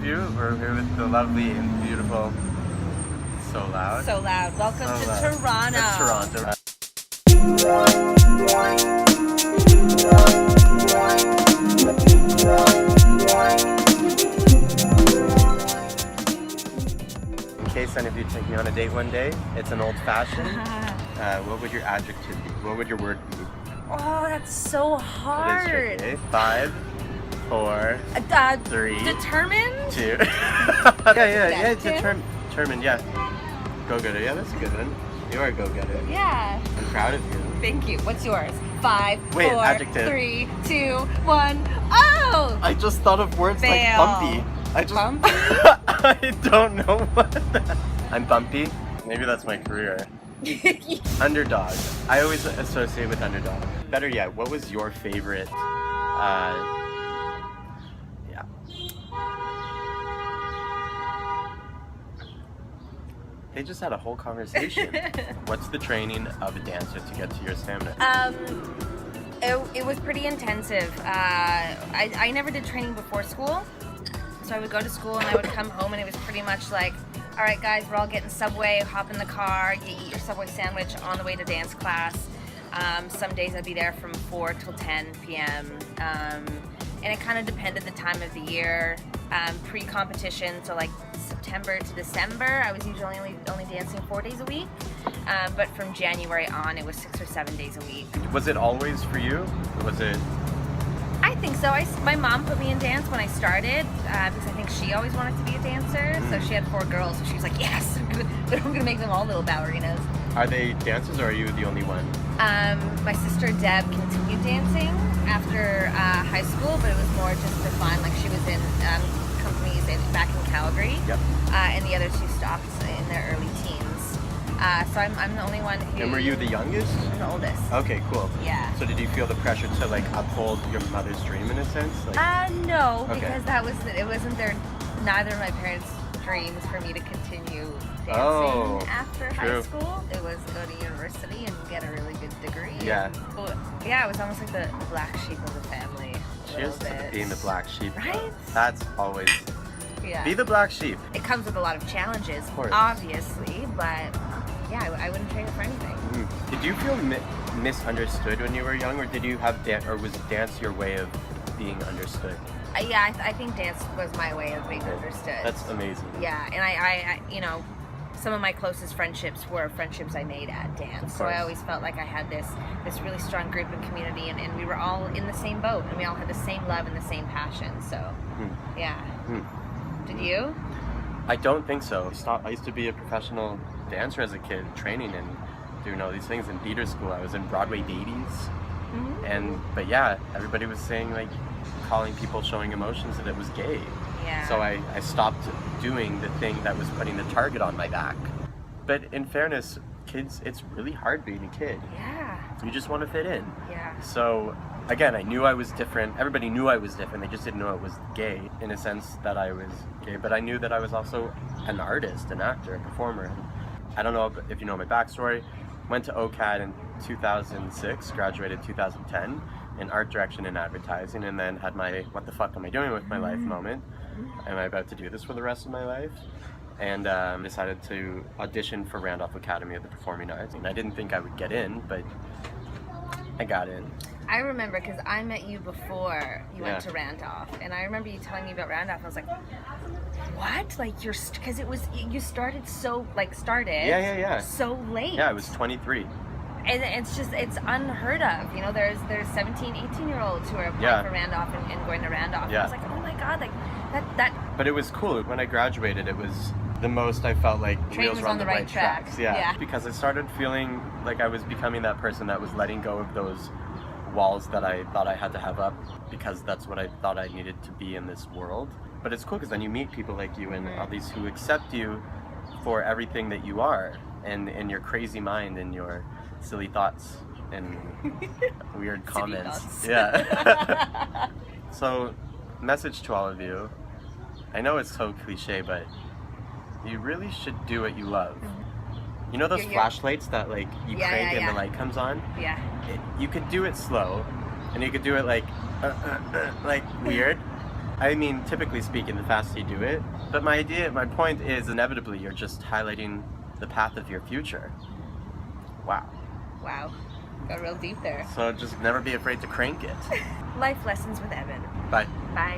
of you. We're here with the lovely and beautiful So Loud. So Loud. Welcome to Toronto. That's Toronto. In case any of you take me on a date one day, it's an old-fashioned. What would your adjective be? What would your word be? Oh, that's so hard. It is tricky. 5, 4, 3, determined? 2. yeah. Determined. Yeah. Go-getter. Yeah, that's a good one. You are a go-getter. Yeah. I'm proud of you. Thank you. What's yours? 5, 4, adjective. 3, 2, 1. Oh! I just thought of words Fail. like bumpy. Bumpy? I don't know what that. I'm bumpy. Maybe that's my career. Underdog. I always associate with underdog. Better yet, what was your favorite? Yeah. They just had a whole conversation. What's the training of a dancer to get to your stamina? It was pretty intensive. I never did training before school. So I would go to school and I would come home and it was pretty much like, all right guys, we're all getting Subway, hop in the car, you eat your Subway sandwich on the way to dance class. Some days I'd be there from 4 till 10 p.m. And it kind of depended the time of the year. Pre-competition, so like September to December, I was usually only dancing 4 days a week. But from January on, it was 6 or 7 days a week. Was it always for you? Or was it? I think so. My mom put me in dance when I started because I think she always wanted to be a dancer. So she had 4 girls, so she was like, yes, but I'm gonna make them all little ballerinas. Are they dancers or are you the only one? My sister Deb continued dancing after high school, but it was more just for fun. Like she was in companies back in Calgary, Yep. And the other 2 stopped in their early teens. So I'm the only one who. And were you the youngest? I'm the oldest. Okay, cool. Yeah. So did you feel the pressure to like uphold your mother's dream in a sense? Like, No, Okay. because it wasn't neither of my parents' dreams for me to continue dancing after high school. It was go to university and get a really good degree. Yeah. But, yeah, it was almost like the black sheep of the family. Cheers to being the black sheep. Right? That's always. Yeah. Be the black sheep. It comes with a lot of challenges, Of course. obviously, but yeah, I wouldn't trade it for anything. Did you feel misunderstood when you were young, or did you have or was dance your way of being understood? Yeah, I think dance was my way of being understood. That's amazing. Yeah, and I some of my closest friendships were friendships I made at dance. So I always felt like I had this really strong group and community, and we were all in the same boat, and we all had the same love and the same passion. So, yeah. Did you? I don't think so. I used to be a professional dancer as a kid, training and doing all these things in theater school. I was in Broadway Babies, but yeah, everybody was saying like, calling people showing emotions that it was gay. Yeah. So I stopped doing the thing that was putting the target on my back. But in fairness, kids, it's really hard being a kid. Yeah. You just want to fit in. Yeah. So again, I knew I was different. Everybody knew I was different. They just didn't know it was gay in a sense that I was gay. But I knew that I was also an artist, an actor, a performer. And I don't know if you know my backstory. Went to OCAD in 2006, graduated 2010 in art direction and advertising, and then had my what the fuck am I doing with my life moment. Am I about to do this for the rest of my life? And decided to audition for Randolph Academy of the Performing Arts. And I didn't think I would get in, but I got in. I remember because I met you before you went to Randolph, and I remember you telling me about Randolph. And I was like, "What? Like because it was you started so Yeah. so late." Yeah, I was 23. And it's unheard of. You know, there's 17, 18-year-olds who are applying for Randolph and going to Randolph. Yeah. I was like, oh my god, like that. But it was cool. When I graduated, it was the most I felt like wheels were on the right tracks. Yeah. Because I started feeling like I was becoming that person that was letting go of those walls that I thought I had to have up because that's what I thought I needed to be in this world. But it's cool because then you meet people like you and all these who accept you for everything that you are and your crazy mind and your silly thoughts and weird comments. Yeah. So, message to all of you. I know it's so cliche, but you really should do what you love. You know those flashlights that like you crank and the light comes on? Yeah. You could do it slow, and you could do it like weird, I mean, typically speaking, the faster you do it. But my point is, inevitably, you're just highlighting the path of your future. Wow. Wow. Got real deep there. So just never be afraid to crank it. Life lessons with Evan. Bye. Bye.